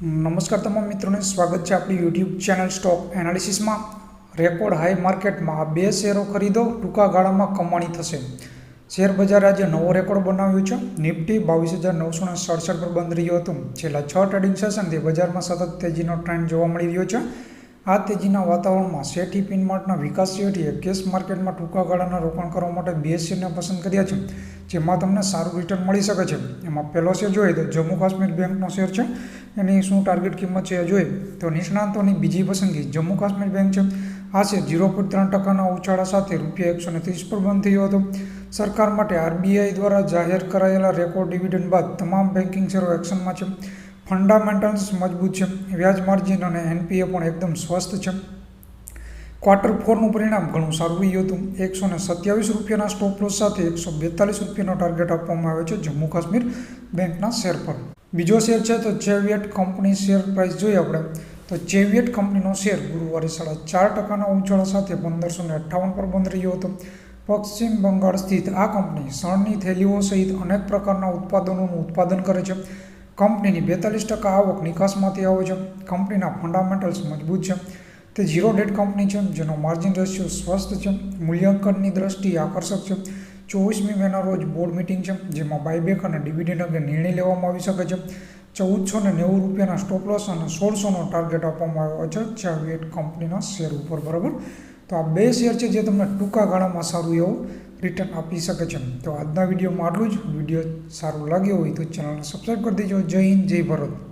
નમસ્કાર તમામ મિત્રોને સ્વાગત છે આપણી યુટ્યુબ ચેનલ સ્ટોક એનાલિસિસમાં। રેકોર્ડ હાઈ માર્કેટમાં આ બે શેરો ખરીદો, ટૂંકા ગાળામાં કમાણી થશે। શેર બજારે આજે નવો રેકોર્ડ બનાવ્યો છે। નિફ્ટી 22,967 પર બંધ રહ્યું હતું। છેલ્લા 6 ટ્રેડિંગ સેશનથી બજારમાં સતત તેજીનો ટ્રેન્ડ જોવા મળી રહ્યો છે। આ તેજીના વાતાવરણમાં સેઠી ફિનમાર્ટના વિકાસ શેઠીએ કેશ માર્કેટમાં ટૂંકા ગાળાના રોકાણ કરવા માટે બે શેરને પસંદ કર્યા છે, જેમાં તમને સારું રિટર્ન મળી શકે છે। એમાં પહેલો શેર જોઈએ તો જમ્મુ કાશ્મીર બેંકનો શેર છે। એની શું ટાર્ગેટ કિંમત છે એ જોઈએ તો નિષ્ણાંતોની બીજી પસંદગી જમ્મુ કાશ્મીર બેંક છે। આ શેર 0.3% ઉછાળા સાથે ₹130 પર બંધ થયો હતો। સરકાર માટે આરબીઆઈ દ્વારા જાહેર કરાયેલા રેકોર્ડ ડિવિડન્ડ બાદ તમામ બેન્કિંગ શેરો એક્શનમાં છે। ફંડામેન્ટલ્સ મજબૂત છે, વ્યાજ માર્જિન અને એનપીએ પણ એકદમ સ્વસ્થ છે। ક્વાર્ટર 4નું પરિણામ ઘણું સારું રહ્યું હતું। ₹127 સ્ટોપ લોસ સાથે ₹142નો ટાર્ગેટ આપવામાં આવ્યો છે જમ્મુ કાશ્મીર બેંકના શેર પર। બીજો શેર છે તો ચેવિયટ કંપની। શેર પ્રાઇસ જોઈએ આપણે તો ચેવિયટ કંપનીનો શેર ગુરુવારે 4.5% ઉછાળા સાથે 1558 પર બંધ રહ્યો હતો। પશ્ચિમ બંગાળ સ્થિત આ કંપની શણની થેલીઓ સહિત અનેક પ્રકારના ઉત્પાદનોનું ઉત્પાદન કરે છે। કંપનીની 42% આવક નિકાસમાંથી આવે છે। કંપનીના ફંડામેન્ટલ્સ મજબૂત છે। તે ઝીરો ડેટ કંપની છે, જેનો માર્જિન રેશિયો સ્વસ્થ છે। મૂલ્યાંકનની દ્રષ્ટિએ આકર્ષક છે। 24મી મેના રોજ બોર્ડ મિટિંગ છે, જેમાં બાયબેક અને ડિવિડન્ડ અંગે નિર્ણય લેવામાં આવી શકે છે। ₹1490 સ્ટોપ લોસ અને 1600નો ટાર્ગેટ આપવામાં આવ્યો છે ચેવિયટ કંપનીના શેર ઉપર, બરાબર। તો આ બે શેર છે જે તમને ટૂંકા ગાળામાં સારું એવું રિટર્ન આપી શકે છે। તો આજના વિડીયોમાં આટલું જ। વિડીયો સારું લાગ્યો હોય તો ચેનલને સબસ્ક્રાઈબ કરી દેજો। જય હિન્દ, જય ભારત।